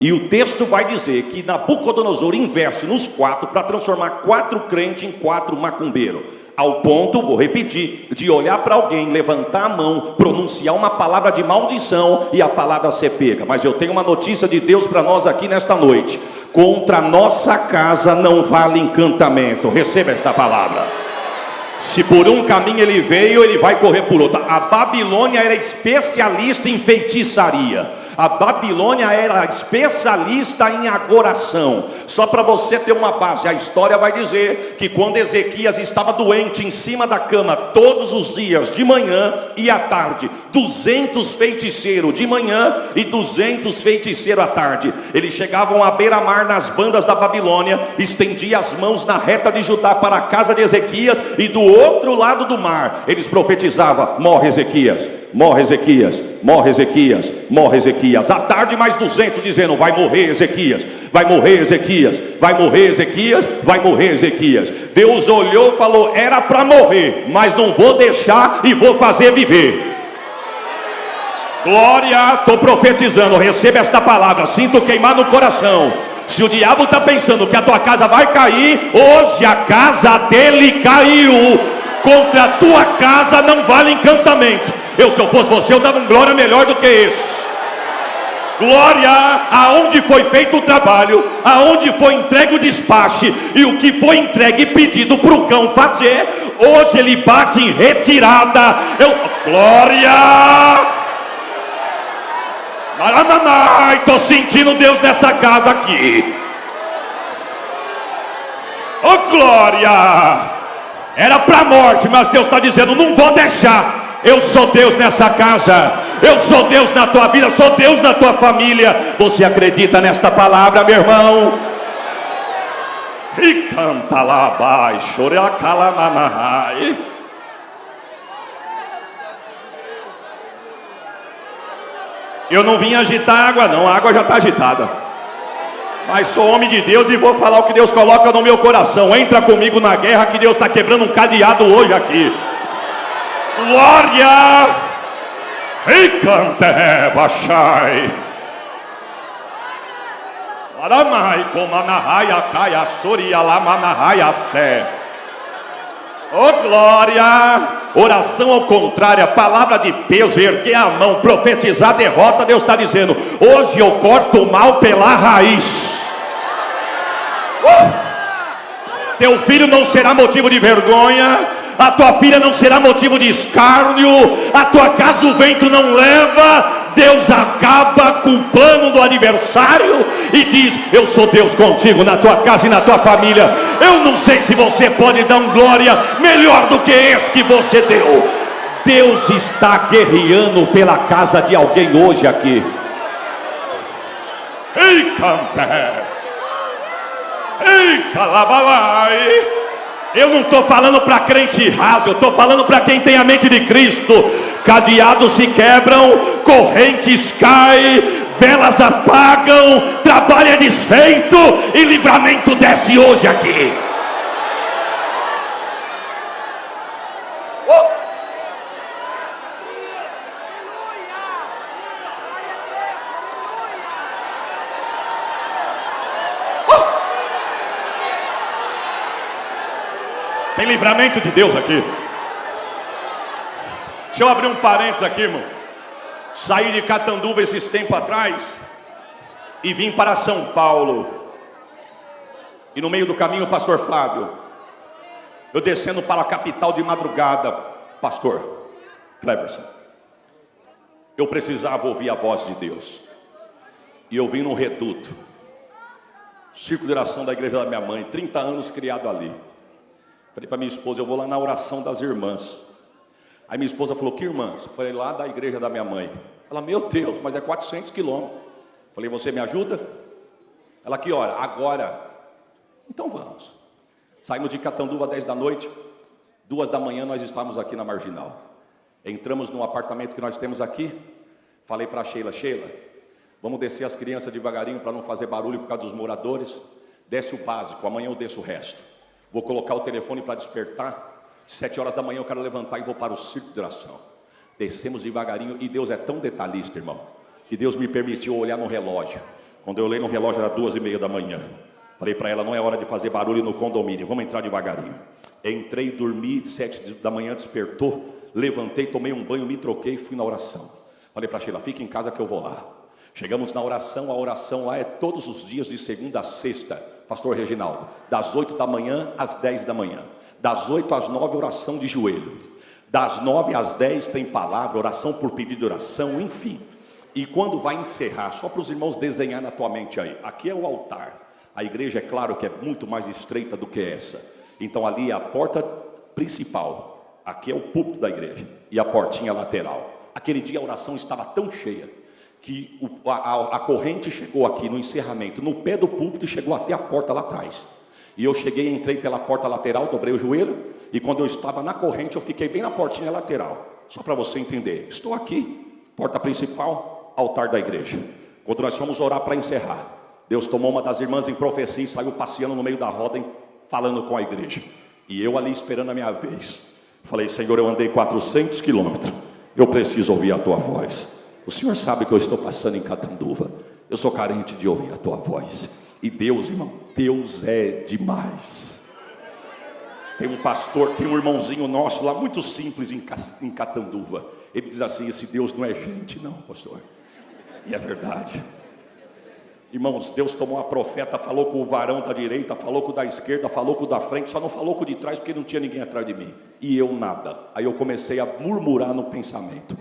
E o texto vai dizer que Nabucodonosor investe nos 4 para transformar 4 crentes em 4 macumbeiros. Ao ponto, vou repetir, de olhar para alguém, levantar a mão, pronunciar uma palavra de maldição e a palavra ser pega. Mas eu tenho uma notícia de Deus para nós aqui nesta noite: contra a nossa casa não vale encantamento. Receba esta palavra. Se por um caminho ele veio, ele vai correr por outro. A Babilônia era especialista em feitiçaria. A Babilônia era especialista em agoração. Só para você ter uma base, a história vai dizer que quando Ezequias estava doente em cima da cama, todos os dias, de manhã e à tarde, 200 feiticeiros de manhã e 200 feiticeiros à tarde, eles chegavam à beira-mar nas bandas da Babilônia, estendiam as mãos na reta de Judá para a casa de Ezequias, e do outro lado do mar, eles profetizavam: morre Ezequias, morre Ezequias, morre Ezequias, morre Ezequias. À tarde mais 200 dizendo: vai morrer Ezequias, vai morrer Ezequias, vai morrer Ezequias, vai morrer Ezequias. Deus olhou e falou: era para morrer, mas não vou deixar e vou fazer viver. Glória, estou profetizando, receba esta palavra, sinto queimar no coração. Se o diabo está pensando que a tua casa vai cair, hoje a casa dele caiu. Contra a tua casa não vale encantamento. Se eu fosse você, eu dava um glória melhor do que esse. Glória, aonde foi feito o trabalho, aonde foi entregue o despache, e o que foi entregue e pedido para o cão fazer, hoje ele bate em retirada. Glória! Estou sentindo Deus nessa casa aqui. Oh glória! Era para a morte, mas Deus está dizendo: não vou deixar. Eu sou Deus nessa casa, eu sou Deus na tua vida, eu sou Deus na tua família. Você acredita nesta palavra, meu irmão? E canta lá abaixo, eu não vim agitar água não, a água já está agitada. Mas sou homem de Deus e vou falar o que Deus coloca no meu coração. Entra comigo na guerra, que Deus está quebrando um cadeado hoje aqui. Glória! E canta, baixai. Aramai, comanahaya, caia, soria, lamanahaya, sé. Oh glória! Oração ao contrário, palavra de peso, erguer a mão, profetizar derrota. Deus está dizendo: hoje eu corto o mal pela raiz. Teu filho não será motivo de vergonha, a tua filha não será motivo de escárnio, a tua casa o vento não leva. Deus acaba com o plano do adversário e diz: eu sou Deus contigo na tua casa e na tua família. Eu não sei se você pode dar um glória melhor do que esse que você deu. Deus está guerreando pela casa de alguém hoje aqui. Ei, campé! Ei, calabalai! Eu não estou falando para crente raso, eu estou falando para quem tem a mente de Cristo. Cadeados se quebram, correntes caem, velas apagam, trabalho é desfeito e livramento desce hoje aqui. Tem livramento de Deus aqui. Deixa eu abrir um parênteses aqui, irmão. Saí de Catanduva esses tempos atrás e vim para São Paulo. E no meio do caminho, o pastor Flávio, eu descendo para a capital de madrugada, pastor Cleverson, eu precisava ouvir a voz de Deus. E eu vim no Reduto, círculo de oração da igreja da minha mãe, 30 anos criado ali. Falei para minha esposa: eu vou lá na oração das irmãs. Aí minha esposa falou: que irmãs? Eu falei: lá da igreja da minha mãe. Ela: meu Deus, mas é 400 quilômetros. Falei: você me ajuda? Ela: que hora? Agora. Então vamos. Saímos de Catanduva 10 da noite, 2 da manhã nós estávamos aqui na Marginal. Entramos no apartamento que nós temos aqui. Falei para a Sheila: Sheila, vamos descer as crianças devagarinho para não fazer barulho por causa dos moradores. Desce o básico, amanhã eu desço o resto. Vou colocar o telefone para despertar. 7 horas da manhã eu quero levantar e vou para o círculo de oração. Descemos devagarinho e Deus é tão detalhista, irmão, que Deus me permitiu olhar no relógio. Quando eu olhei no relógio era 2h30 da manhã. Falei para ela, não é hora de fazer barulho no condomínio, vamos entrar devagarinho. Entrei, dormi, 7 da manhã despertou, levantei, tomei um banho, me troquei e fui na oração. Falei para Sheila, fica em casa que eu vou lá. Chegamos na oração, a oração lá é todos os dias de segunda a sexta, pastor Reginaldo, das 8 da manhã às 10 da manhã. Das 8 às 9, oração de joelho. Das 9 às 10 tem palavra, oração por pedido de oração, enfim. E quando vai encerrar, só para os irmãos desenhar na tua mente aí, aqui é o altar. A igreja é claro que é muito mais estreita do que essa. Então ali é a porta principal. Aqui é o púlpito da igreja. E a portinha lateral. Aquele dia a oração estava tão cheia que a corrente chegou aqui no encerramento, no pé do púlpito, e chegou até a porta lá atrás. E eu cheguei, entrei pela porta lateral, dobrei o joelho. E quando eu estava na corrente, eu fiquei bem na portinha lateral. Só para você entender. Estou aqui, porta principal, altar da igreja. Quando nós fomos orar para encerrar, Deus tomou uma das irmãs em profecia e saiu passeando no meio da roda, falando com a igreja. E eu ali esperando a minha vez. Falei, Senhor, eu andei 400 quilômetros. Eu preciso ouvir a tua voz. O Senhor sabe que eu estou passando em Catanduva. Eu sou carente de ouvir a tua voz. E Deus, irmão, Deus é demais. Tem um pastor, tem um irmãozinho nosso lá, muito simples em Catanduva. Ele diz assim, esse Deus não é gente não, pastor. E é verdade. Irmãos, Deus tomou a profeta, falou com o varão da direita, falou com o da esquerda, falou com o da frente, só não falou com o de trás porque não tinha ninguém atrás de mim. E eu nada. Aí eu comecei a murmurar no pensamento.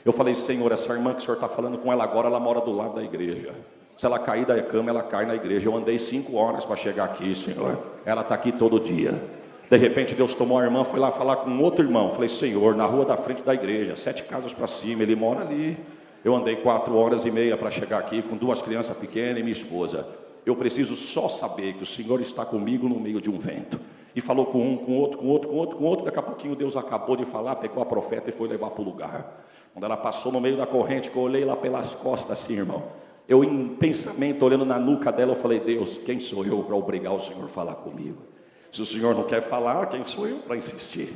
Eu falei, Senhor, essa irmã que o Senhor está falando com ela agora, ela mora do lado da igreja. Se ela cair da cama, ela cai na igreja. Eu andei 5 horas para chegar aqui, Senhor. Ela está aqui todo dia. De repente Deus tomou a irmã, foi lá falar com outro irmão. Falei, Senhor, na rua da frente da igreja, 7 casas para cima, ele mora ali. Eu andei 4h30 para chegar aqui com 2 crianças pequenas e minha esposa. Eu preciso só saber que o Senhor está comigo no meio de um vento. E falou com um, com outro. Daqui a pouquinho Deus acabou de falar, pegou a profeta e foi levar para o lugar. Quando ela passou no meio da corrente, que eu olhei lá pelas costas assim, irmão. Eu em pensamento, olhando na nuca dela, eu falei, Deus, quem sou eu para obrigar o Senhor a falar comigo? Se o Senhor não quer falar, quem sou eu para insistir?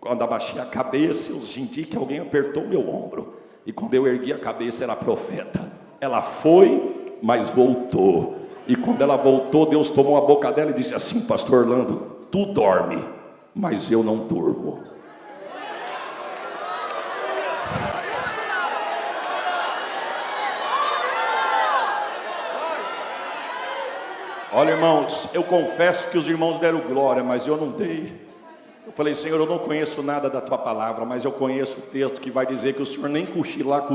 Quando abaixei a cabeça, eu senti que alguém apertou meu ombro. E quando eu ergui a cabeça, era a profeta. Ela foi, mas voltou. E quando ela voltou, Deus tomou a boca dela e disse assim, pastor Orlando, tu dorme, mas eu não durmo. Olha, irmãos, eu confesso que os irmãos deram glória, mas eu não dei. Eu falei, Senhor, eu não conheço nada da tua palavra, mas eu conheço o texto que vai dizer que o Senhor nem cochila,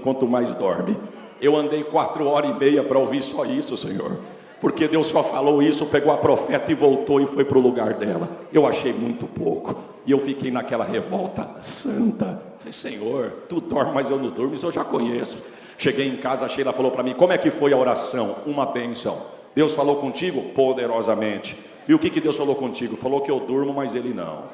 quanto mais dorme. Eu andei 4h30 para ouvir só isso, Senhor. Porque Deus só falou isso, pegou a profeta e voltou e foi para o lugar dela. Eu achei muito pouco. E eu fiquei naquela revolta santa. Falei, Senhor, tu dorme, mas eu não durmo, isso eu já conheço. Cheguei em casa, a Sheila falou para mim, como é que foi a oração? Uma bênção. Deus falou contigo? Poderosamente. E o que Deus falou contigo? Falou que eu durmo, mas ele não.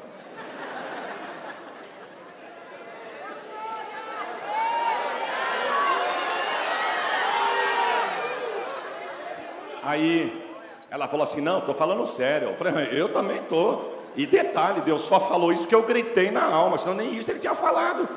Aí ela falou assim, não, estou falando sério. Eu falei, eu também estou. E detalhe, Deus só falou isso porque eu gritei na alma, senão nem isso ele tinha falado.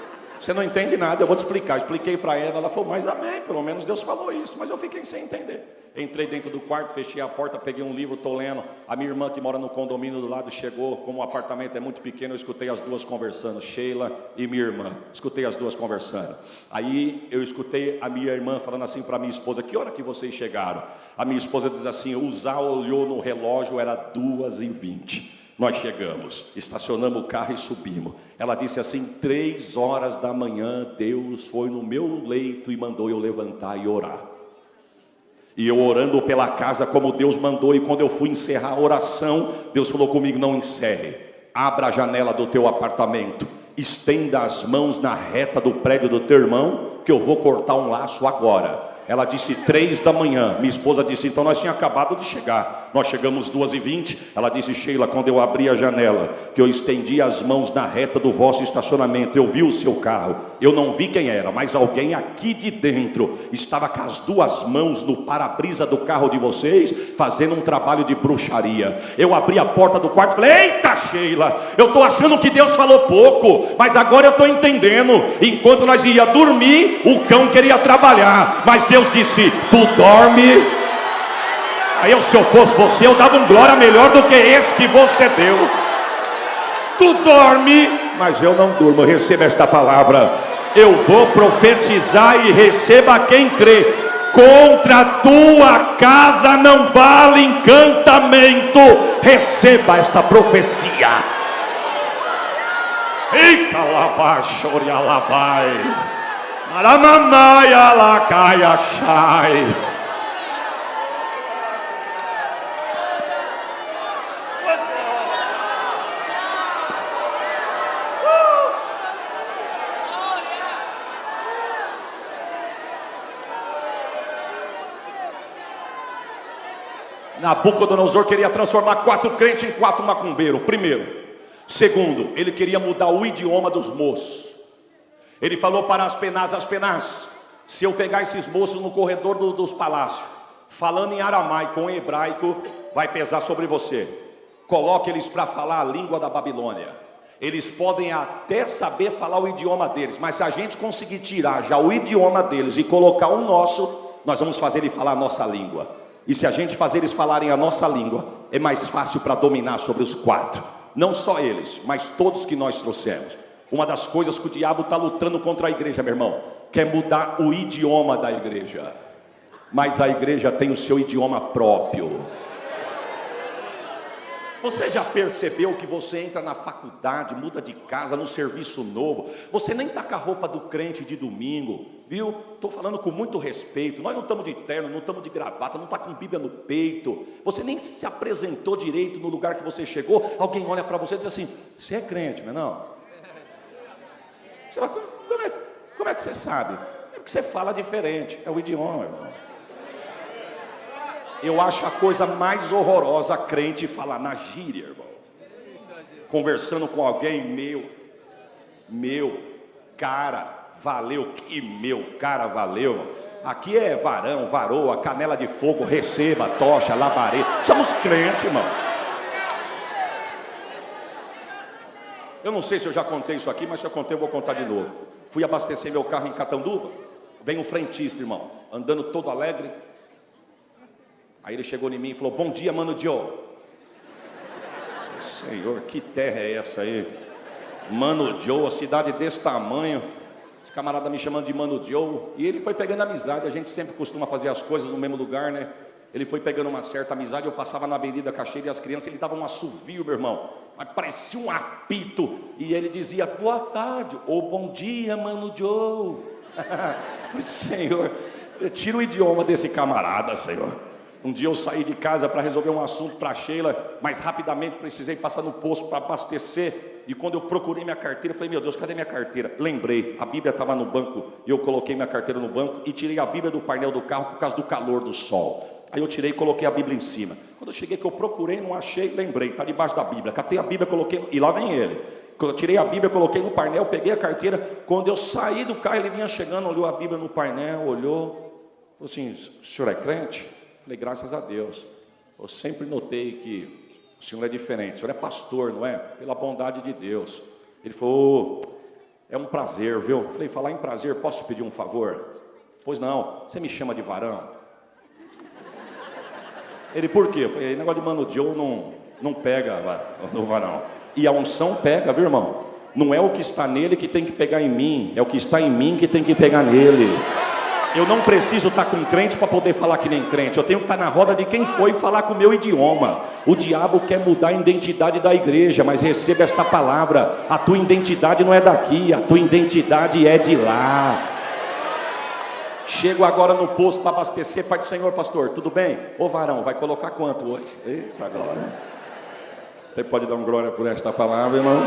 Você não entende nada, eu vou te explicar. Expliquei para ela falou, mas amém, pelo menos Deus falou isso. Mas eu fiquei sem entender. Entrei dentro do quarto, fechei a porta, peguei um livro, estou lendo. A minha irmã que mora no condomínio do lado chegou. Como o apartamento é muito pequeno, eu escutei as duas conversando, Sheila e minha irmã. Escutei as duas conversando. Aí eu escutei a minha irmã falando assim para minha esposa, que hora que vocês chegaram? A minha esposa diz assim, o Zá olhou no relógio, era 2h20. Nós chegamos, estacionamos o carro e subimos. Ela disse assim, 3 horas da manhã, Deus foi no meu leito e mandou eu levantar e orar. E eu orando pela casa como Deus mandou, e quando eu fui encerrar a oração, Deus falou comigo, não encerre. Abra a janela do teu apartamento, estenda as mãos na reta do prédio do teu irmão, que eu vou cortar um laço agora. Ela disse 3 da manhã, minha esposa disse, então nós tínhamos acabado de chegar. Nós chegamos 2h20, ela disse, Sheila, quando eu abri a janela, que eu estendi as mãos na reta do vosso estacionamento, eu vi o seu carro. Eu não vi quem era, mas alguém aqui de dentro estava com as duas mãos no para-brisa do carro de vocês, fazendo um trabalho de bruxaria. Eu abri a porta do quarto e falei: eita Sheila, eu estou achando que Deus falou pouco, mas agora eu estou entendendo. Enquanto nós ia dormir, o cão queria trabalhar, mas Deus disse: tu dorme. Aí se eu fosse você, eu dava um glória melhor do que esse que você deu. Tu dorme, mas eu não durmo. Receba esta palavra. Eu vou profetizar e receba quem crê. Contra a tua casa não vale encantamento. Receba esta profecia. E calabachori alabai, aramamai alacaiachai. Nabucodonosor queria transformar 4 crentes em 4 macumbeiros. Primeiro. Segundo, ele queria mudar o idioma dos moços. Ele falou para Aspenaz: se eu pegar esses moços no corredor dos palácios, falando em aramaico ou em hebraico, vai pesar sobre você. Coloque eles para falar a língua da Babilônia. Eles podem até saber falar o idioma deles, mas se a gente conseguir tirar já o idioma deles e colocar o nosso, nós vamos fazer eles falar a nossa língua. E se a gente fazer eles falarem a nossa língua, é mais fácil para dominar sobre os 4. Não só eles, mas todos que nós trouxemos. Uma das coisas que o diabo está lutando contra a igreja, meu irmão, quer mudar o idioma da igreja. Mas a igreja tem o seu idioma próprio. Você já percebeu que você entra na faculdade, muda de casa, no serviço novo, você nem está com a roupa do crente de domingo, viu? Estou falando com muito respeito. Nós não estamos de terno, não estamos de gravata, não está com Bíblia no peito. Você nem se apresentou direito no lugar que você chegou. Alguém olha para você e diz assim: você é crente, mas não? Você fala, como é que você sabe? É porque você fala diferente, é o idioma, irmão. Eu acho a coisa mais horrorosa a crente falar na gíria, irmão. Conversando com alguém, meu, cara, valeu, que meu, cara, valeu. Aqui é varão, varoa, canela de fogo, receba, tocha, labareda. Somos crentes, irmão. Eu não sei se eu já contei isso aqui, mas se eu contei, eu vou contar de novo. Fui abastecer meu carro em Catanduva. Vem um frentista, irmão, andando todo alegre. Aí ele chegou em mim e falou: bom dia, mano Joe. Senhor, que terra é essa aí? Mano Joe, a cidade desse tamanho. Esse camarada me chamando de Mano Joe. E ele foi pegando amizade. A gente sempre costuma fazer as coisas no mesmo lugar, né? Ele foi pegando uma certa amizade. Eu passava na Avenida Cacheira e as crianças, ele dava um assovio, meu irmão, mas parecia um apito. E ele dizia: boa tarde, ou bom dia, Mano Joe. Senhor, tira o idioma desse camarada, Senhor. Um dia eu saí de casa para resolver um assunto para a Sheila, mas rapidamente precisei passar no posto para abastecer. E quando eu procurei minha carteira, falei: meu Deus, cadê minha carteira? Lembrei, a Bíblia estava no banco. E eu coloquei minha carteira no banco e tirei a Bíblia do painel do carro por causa do calor do sol. Aí eu tirei e coloquei a Bíblia em cima. Quando eu cheguei, que eu procurei, não achei, lembrei, está debaixo da Bíblia. Catei a Bíblia, coloquei, e lá vem ele. Quando eu tirei a Bíblia, coloquei no painel, peguei a carteira. Quando eu saí do carro, ele vinha chegando, olhou a Bíblia no painel, olhou, falou assim: o senhor é crente? Falei: graças a Deus. Eu sempre notei que o senhor é diferente. O senhor é pastor, não é? Pela bondade de Deus. Ele falou: é um prazer, viu? Falei: falar em prazer, posso te pedir um favor? Pois não, você me chama de varão? Ele: por quê? Eu falei: negócio de Mano Joe não pega no varão. E a unção pega, viu, irmão? Não é o que está nele que tem que pegar em mim, é o que está em mim que tem que pegar nele. Eu não preciso estar com crente para poder falar que nem crente. Eu tenho que estar na roda de quem foi falar com o meu idioma. O diabo quer mudar a identidade da igreja, mas receba esta palavra: a tua identidade não é daqui, a tua identidade é de lá. Chego agora no posto para abastecer. Pai do Senhor, pastor, tudo bem? Ô varão, vai colocar quanto hoje? Eita glória. Você pode dar uma glória por esta palavra, irmão?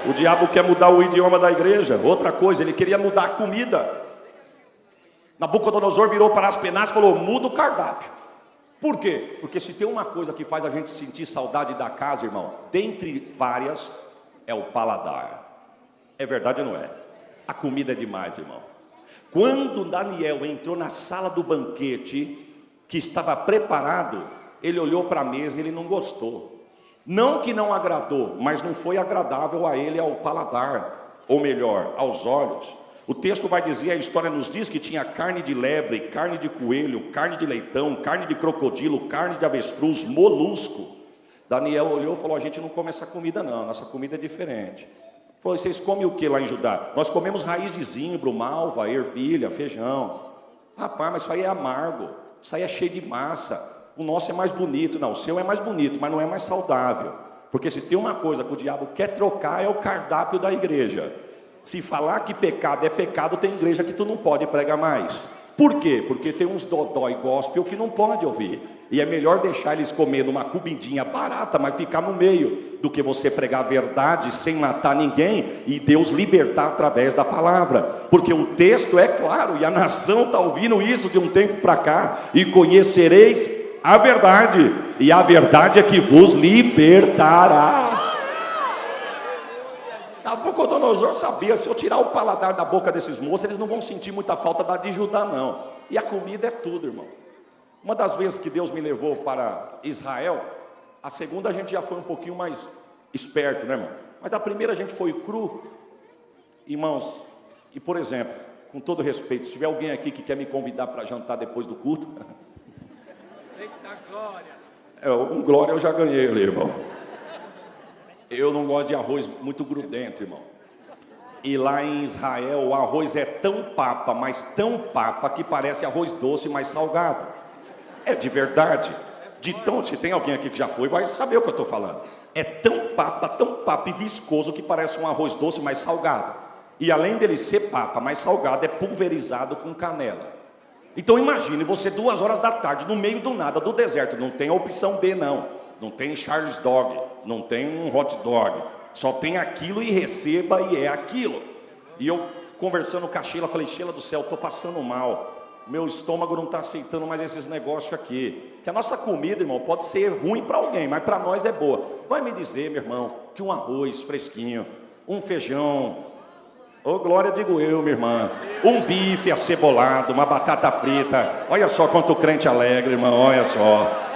O diabo quer mudar o idioma da igreja. Outra coisa, ele queria mudar a comida. Nabucodonosor virou para Aspenaz e falou: muda o cardápio. Por quê? Porque se tem uma coisa que faz a gente sentir saudade da casa, irmão, dentre várias, é o paladar. É verdade ou não é? A comida é demais, irmão. Quando Daniel entrou na sala do banquete, que estava preparado, ele olhou para a mesa e ele não gostou. Não que não agradou, mas não foi agradável a ele ao paladar, ou melhor, aos olhos. O texto vai dizer, a história nos diz que tinha carne de lebre, carne de coelho, carne de leitão, carne de crocodilo, carne de avestruz, molusco. Daniel olhou e falou, a gente não come essa comida não, nossa comida é diferente. Falou, vocês comem o que lá em Judá? Nós comemos raiz de zimbro, malva, ervilha, feijão. Rapaz, mas isso aí é amargo, isso aí é cheio de massa. O nosso é mais bonito, não, o seu é mais bonito, mas não é mais saudável. Porque se tem uma coisa que o diabo quer trocar, é o cardápio da igreja. Se falar que pecado é pecado, tem igreja que tu não pode pregar mais. Por quê? Porque tem uns dodói gospel que não pode ouvir. E é melhor deixar eles comendo uma comidinha barata, mas ficar no meio, do que você pregar a verdade sem matar ninguém e Deus libertar através da palavra. Porque o texto é claro, e a nação está ouvindo isso de um tempo para cá. E conhecereis a verdade, e a verdade é que vos libertará. Nabucodonosor sabia, se eu tirar o paladar da boca desses moços, eles não vão sentir muita falta da de Judá não. E a comida é tudo, irmão. Uma das vezes que Deus me levou para Israel, a segunda a gente já foi um pouquinho mais esperto, né, irmão? Mas a primeira a gente foi cru. Irmãos, e por exemplo, com todo respeito, se tiver alguém aqui que quer me convidar para jantar depois do culto, eita glória! Um glória eu já ganhei ali, irmão. Eu não gosto de arroz muito grudento, irmão. E lá em Israel o arroz é tão papa, mas tão papa, que parece arroz doce, mas salgado. É de verdade. De tão, se tem alguém aqui que já foi, vai saber o que eu estou falando. É tão papa e viscoso, que parece um arroz doce, mas salgado. E além dele ser papa, mais salgado, é pulverizado com canela. Então imagine você 2 horas da tarde, no meio do nada, do deserto. Não tem a opção B não. Não tem Charles Dog, não tem um hot dog. Só tem aquilo e receba, e é aquilo. E eu conversando com a Sheila, falei, Sheila do céu, estou passando mal. Meu estômago não está aceitando mais esses negócios aqui. Que a nossa comida, irmão, pode ser ruim para alguém, mas para nós é boa. Vai me dizer, meu irmão, que um arroz fresquinho, um feijão, ô glória digo eu, minha irmã, um bife acebolado, uma batata frita, olha só quanto crente alegre, irmão, olha só.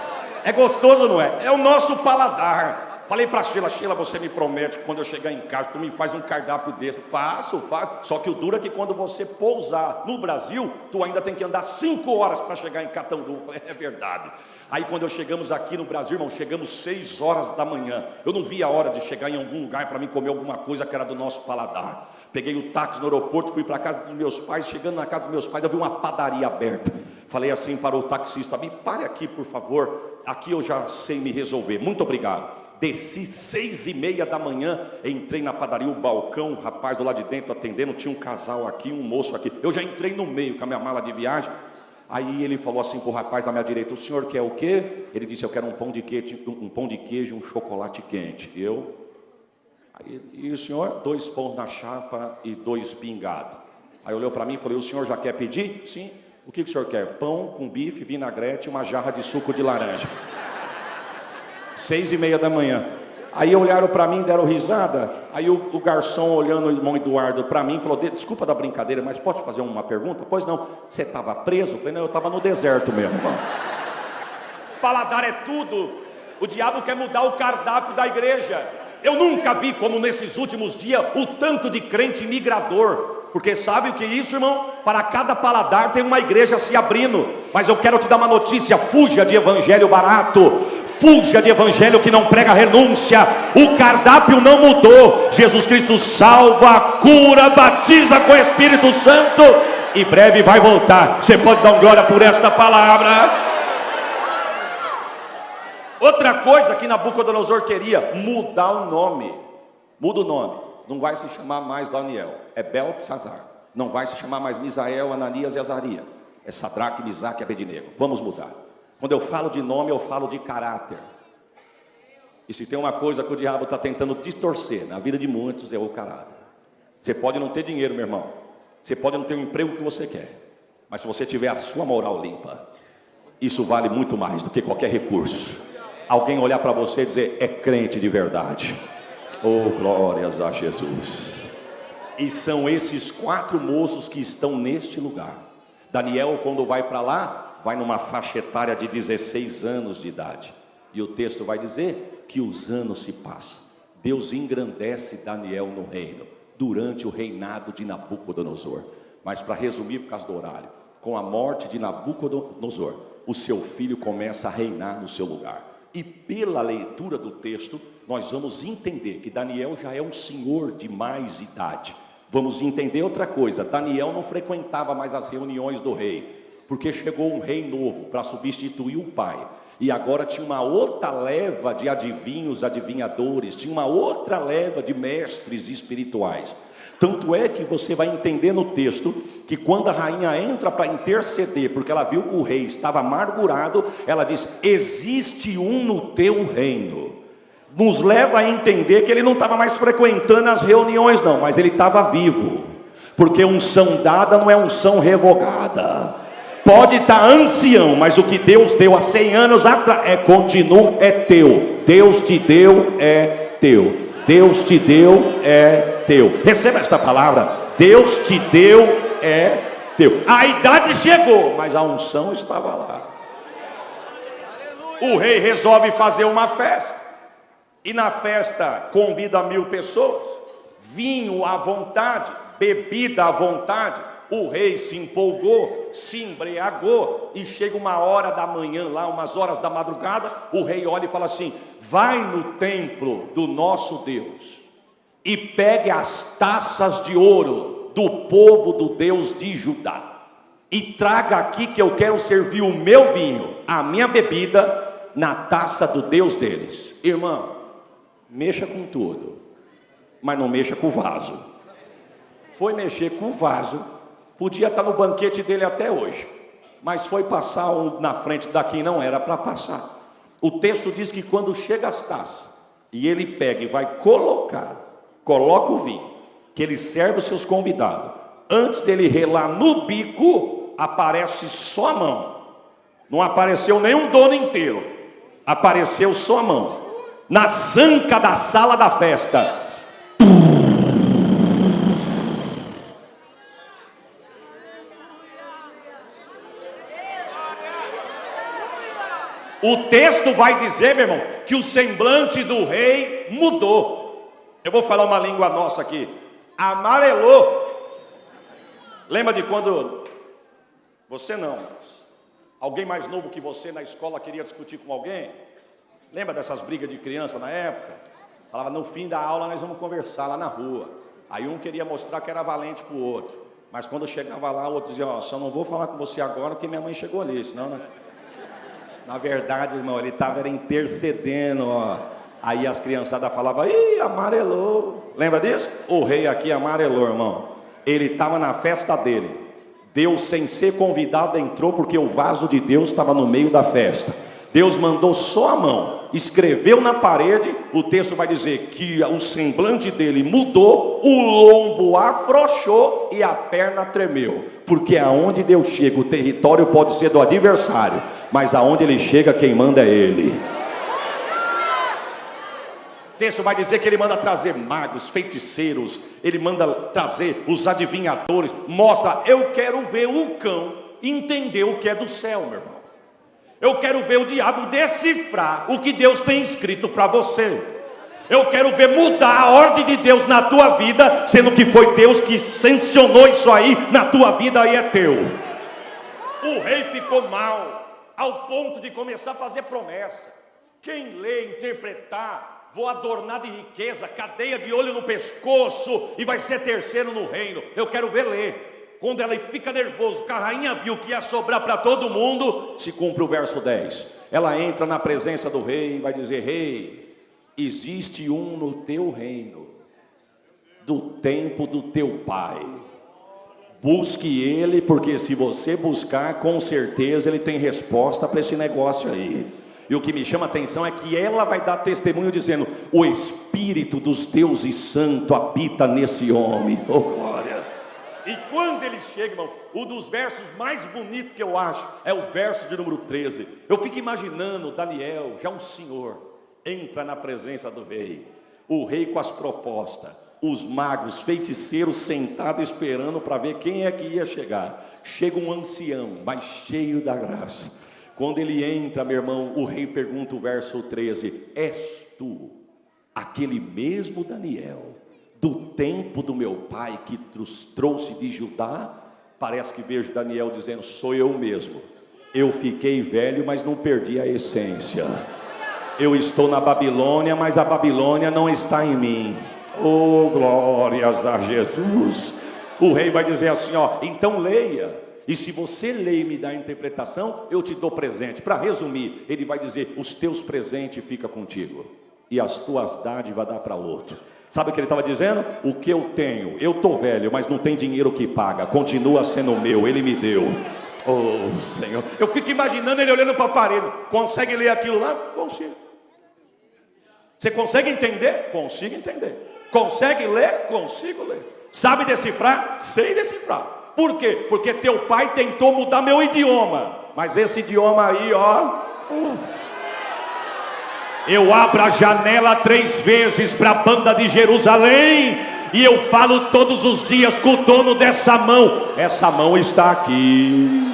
É gostoso, não é? É o nosso paladar. Falei para Sheila, Sheila, você me promete que quando eu chegar em casa, tu me faz um cardápio desse. Faço. Só que o duro é que quando você pousar no Brasil, tu ainda tem que andar 5 horas para chegar em Catandu. Falei, é verdade. Aí quando chegamos aqui no Brasil, irmão, chegamos 6 horas da manhã. Eu não vi a hora de chegar em algum lugar para mim comer alguma coisa que era do nosso paladar. Peguei o táxi no aeroporto, fui para a casa dos meus pais. Chegando na casa dos meus pais, eu vi uma padaria aberta. Falei assim para o taxista, me pare aqui, por favor. Aqui eu já sei me resolver, muito obrigado. Desci 6h30 da manhã, entrei na padaria, o balcão, o rapaz do lado de dentro atendendo, tinha um casal aqui, um moço aqui. Eu já entrei no meio com a minha mala de viagem. Aí ele falou assim para o rapaz da minha direita, o senhor quer o quê? Ele disse, eu quero um pão de queijo, um chocolate quente. E o senhor? 2 pães na chapa e 2 pingados. Aí olhou para mim e falou, o senhor já quer pedir? Sim. O que o senhor quer? Pão com bife, vinagrete e uma jarra de suco de laranja. 6h30 da manhã. Aí olharam para mim, deram risada. Aí o garçom, olhando o irmão Eduardo para mim, falou, desculpa da brincadeira, mas pode fazer uma pergunta? Pois não, você estava preso? Eu falei, não, eu estava no deserto mesmo, irmão. Paladar é tudo. O diabo quer mudar o cardápio da igreja. Eu nunca vi como nesses últimos dias o tanto de crente migrador. Porque sabe o que é isso, irmão? Para cada paladar tem uma igreja se abrindo. Mas eu quero te dar uma notícia, fuja de evangelho barato. Fuja de evangelho que não prega renúncia. O cardápio não mudou. Jesus Cristo salva, cura, batiza com o Espírito Santo. Em breve vai voltar. Você pode dar glória por esta palavra. Outra coisa que Nabucodonosor queria, mudar o nome. Muda o nome. Não vai se chamar mais Daniel, é Beltesazar. Não vai se chamar mais Misael, Ananias e Azarias. É Sadraque, Misaque e Abednego. Vamos mudar. Quando eu falo de nome, eu falo de caráter. E se tem uma coisa que o diabo está tentando distorcer na vida de muitos, é o caráter. Você pode não ter dinheiro, meu irmão. Você pode não ter o emprego que você quer. Mas se você tiver a sua moral limpa, isso vale muito mais do que qualquer recurso. Alguém olhar para você e dizer, é crente de verdade. Oh, glórias a Jesus. E são esses 4 moços que estão neste lugar. Daniel, quando vai para lá, vai numa faixa etária de 16 anos de idade. E o texto vai dizer que os anos se passam. Deus engrandece Daniel no reino, durante o reinado de Nabucodonosor. Mas para resumir, por causa do horário, com a morte de Nabucodonosor, o seu filho começa a reinar no seu lugar. E pela leitura do texto, nós vamos entender que Daniel já é um senhor de mais idade. Vamos entender outra coisa: Daniel não frequentava mais as reuniões do rei, porque chegou um rei novo para substituir o pai. E agora tinha uma outra leva de adivinhos, adivinhadores, tinha uma outra leva de mestres espirituais. Tanto é que você vai entender no texto que quando a rainha entra para interceder, porque ela viu que o rei estava amargurado, ela diz: existe um no teu reino. Nos leva a entender que ele não estava mais frequentando as reuniões não, mas ele estava vivo, porque unção dada não é unção revogada. Pode estar ancião, mas o que Deus deu há 100 anos atrás é teu. Deus te deu, é teu. Deus te deu, é teu. Receba esta palavra: Deus te deu, é teu. A idade chegou, mas a unção estava lá. O rei resolve fazer uma festa, e na festa convida 1000 pessoas, vinho à vontade, bebida à vontade. O rei se empolgou, se embriagou, e chega uma hora da manhã lá, umas horas da madrugada, o rei olha e fala assim: vai no templo do nosso Deus e pegue as taças de ouro do povo do Deus de Judá e traga aqui, que eu quero servir o meu vinho, a minha bebida, na taça do Deus deles. Irmão, mexa com tudo, mas não mexa com o vaso. Foi mexer com o vaso, podia estar no banquete dele até hoje, mas foi passar na frente daqui, não era para passar. O texto diz que quando chega as taças, e ele pega e vai coloca o vinho, que ele serve os seus convidados, antes dele relar no bico, aparece só a mão. Não apareceu nem um dono inteiro, apareceu só a mão, na sanca da sala da festa. O texto vai dizer, meu irmão, que o semblante do rei mudou. Eu vou falar uma língua nossa aqui: amarelou. Lembra de quando você não, alguém mais novo que você na escola queria discutir com alguém? Lembra dessas brigas de criança na época? Falava: no fim da aula nós vamos conversar lá na rua. Aí um queria mostrar que era valente para o outro, mas quando chegava lá, o outro dizia: ó, só não vou falar com você agora porque minha mãe chegou ali, senão, né? Na verdade, irmão, ele estava intercedendo, ó. Aí as criançadas falavam: ih, amarelou. Lembra disso? O rei aqui amarelou, irmão. Ele estava na festa dele. Deus, sem ser convidado, entrou, porque o vaso de Deus estava no meio da festa. Deus mandou só a mão, escreveu na parede. O texto vai dizer que o semblante dele mudou, o lombo afrouxou e a perna tremeu. Porque aonde Deus chega, o território pode ser do adversário, mas aonde ele chega, quem manda é ele. O texto vai dizer que ele manda trazer magos, feiticeiros, ele manda trazer os adivinhadores. Mostra: eu quero ver o cão entender o que é do céu, meu irmão. Eu quero ver o diabo decifrar o que Deus tem escrito para você. Eu quero ver mudar a ordem de Deus na tua vida, sendo que foi Deus que sancionou isso aí na tua vida e é teu. O rei ficou mal, ao ponto de começar a fazer promessa. Quem lê, interpretar, vou adornar de riqueza, cadeia de olho no pescoço, e vai ser terceiro no reino. Eu quero ver ler. Quando ela fica nervosa, que a rainha viu que ia sobrar para todo mundo, se cumpre o verso 10. Ela entra na presença do rei e vai dizer: rei, existe um no teu reino, do tempo do teu pai. Busque ele, porque se você buscar, com certeza ele tem resposta para esse negócio aí. E o que me chama a atenção é que ela vai dar testemunho dizendo: o Espírito dos deuses santo habita nesse homem. Oh, glória! E quando ele chega, irmão, um dos versos mais bonitos que eu acho é o verso de número 13. Eu fico imaginando Daniel, já um senhor, entra na presença do rei. O rei com as propostas. os magos, feiticeiros sentados esperando para ver quem é que ia chegar. Chega um ancião, mas cheio da graça. Quando ele entra, meu irmão, o rei pergunta o verso 13: és tu aquele mesmo Daniel, do tempo do meu pai, que nos trouxe de Judá? Parece que vejo Daniel dizendo: sou eu mesmo. Eu fiquei velho, mas não perdi a essência. Eu estou na Babilônia, mas a Babilônia não está em mim. Oh, glórias a Jesus. O rei vai dizer assim, ó: então leia, e se você lê e me dá a interpretação, eu te dou presente. Para resumir, ele vai dizer: os teus presentes ficam contigo, e as tuas dádivas dá para outro. Sabe o que ele estava dizendo? O que eu tenho, eu estou velho, mas não tem dinheiro que paga, continua sendo meu, ele me deu. Oh Senhor, eu fico imaginando ele olhando para a parede. Consegue ler aquilo lá? Consigo. Você consegue entender? Consigo entender. Consegue ler? Consigo ler. Sabe decifrar? Sei decifrar. Por quê? Porque teu pai tentou mudar meu idioma, mas esse idioma aí, ó, eu abro a janela 3 vezes para a banda de Jerusalém, e eu falo todos os dias com o dono dessa mão. Essa mão está aqui.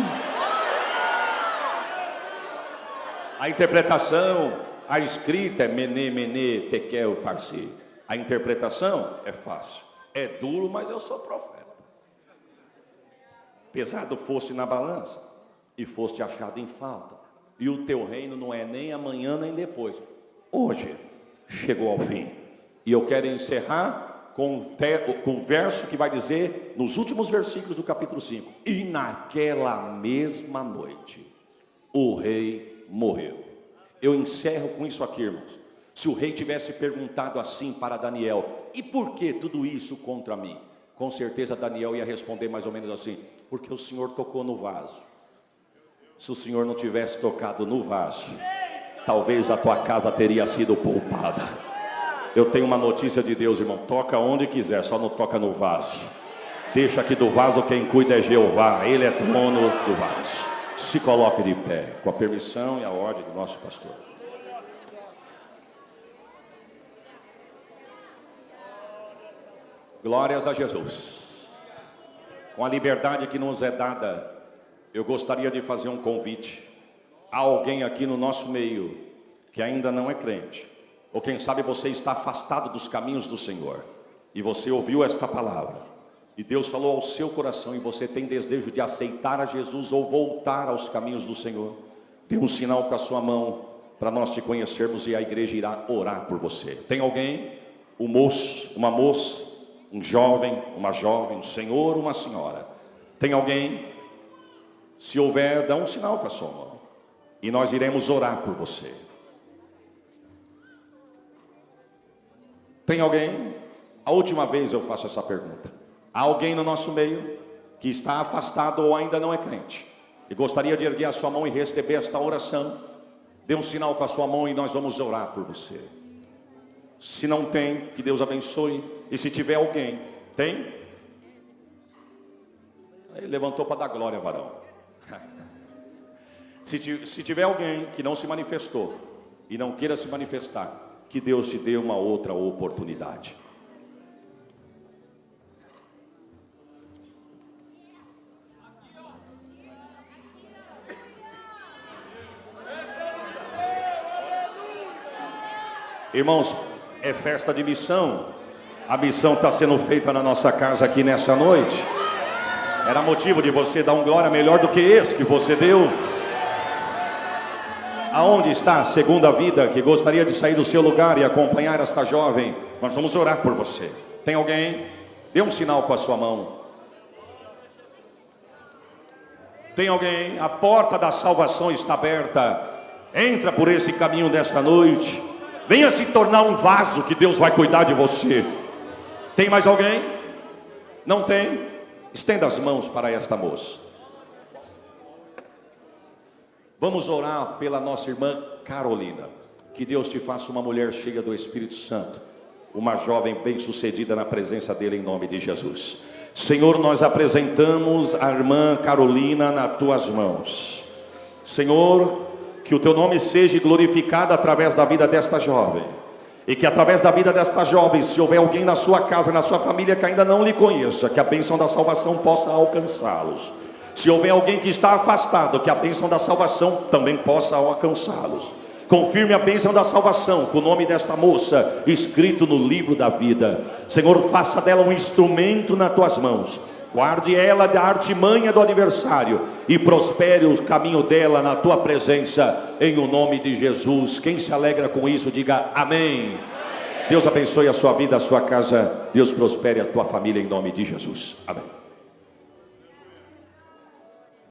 A interpretação, a escrita é mene, mene, tekel, parsi. A interpretação é fácil. É duro, mas eu sou profeta. Pesado fosse na balança, e foste achado em falta, e o teu reino não é nem amanhã nem depois. Hoje chegou ao fim. E eu quero encerrar com um verso que vai dizer, nos últimos versículos do capítulo 5: e naquela mesma noite o rei morreu. Eu encerro com isso aqui, irmãos. Se o rei tivesse perguntado assim para Daniel: e por que tudo isso contra mim? Com certeza Daniel ia responder mais ou menos assim: porque o Senhor tocou no vaso. Se o Senhor não tivesse tocado no vaso, talvez a tua casa teria sido poupada. Eu tenho uma notícia de Deus, irmão: toca onde quiser, só não toca no vaso. Deixa que do vaso quem cuida é Jeová, Ele é dono do vaso. Se coloque de pé, com a permissão e a ordem do nosso pastor. Glórias a Jesus. Com a liberdade que nos é dada, eu gostaria de fazer um convite a alguém aqui no nosso meio que ainda não é crente, ou quem sabe você está afastado dos caminhos do Senhor, e você ouviu esta palavra, e Deus falou ao seu coração, e você tem desejo de aceitar a Jesus ou voltar aos caminhos do Senhor. Dê um sinal com a sua mão, para nós te conhecermos, e a igreja irá orar por você. Tem alguém? Um moço, uma moça, um jovem, uma jovem, um senhor, uma senhora. Tem alguém? Se houver, dá um sinal com a sua mão, e nós iremos orar por você. Tem alguém? A última vez eu faço essa pergunta. Há alguém no nosso meio que está afastado ou ainda não é crente e gostaria de erguer a sua mão e receber esta oração? Dê um sinal com a sua mão e nós vamos orar por você. Se não tem, que Deus abençoe. E se tiver alguém, tem? Ele levantou para dar glória, varão. Se tiver alguém que não se manifestou e não queira se manifestar, que Deus te dê uma outra oportunidade. Irmãos, é festa de missão. A missão está sendo feita na nossa casa aqui nessa noite. Era motivo de você dar um glória melhor do que esse que você deu. Aonde está a segunda vida que gostaria de sair do seu lugar e acompanhar esta jovem? Nós vamos orar por você. Tem alguém? Dê um sinal com a sua mão. Tem alguém? A porta da salvação está aberta. Entra por esse caminho desta noite. Venha se tornar um vaso que Deus vai cuidar de você. Tem mais alguém? Não tem? Estenda as mãos para esta moça. Vamos orar pela nossa irmã Carolina. Que Deus te faça uma mulher cheia do Espírito Santo, uma jovem bem-sucedida na presença dele, em nome de Jesus. Senhor, nós apresentamos a irmã Carolina nas tuas mãos. Senhor, que o teu nome seja glorificado através da vida desta jovem. E que através da vida desta jovem, se houver alguém na sua casa, na sua família que ainda não lhe conheça, que a bênção da salvação possa alcançá-los. Se houver alguém que está afastado, que a bênção da salvação também possa alcançá-los. Confirme a bênção da salvação com o nome desta moça escrito no livro da vida. Senhor, faça dela um instrumento nas tuas mãos. Guarde ela da artimanha do adversário e prospere o caminho dela na tua presença, em o nome de Jesus. Quem se alegra com isso, diga amém. Deus abençoe a sua vida, a sua casa. Deus prospere a tua família em nome de Jesus. Amém.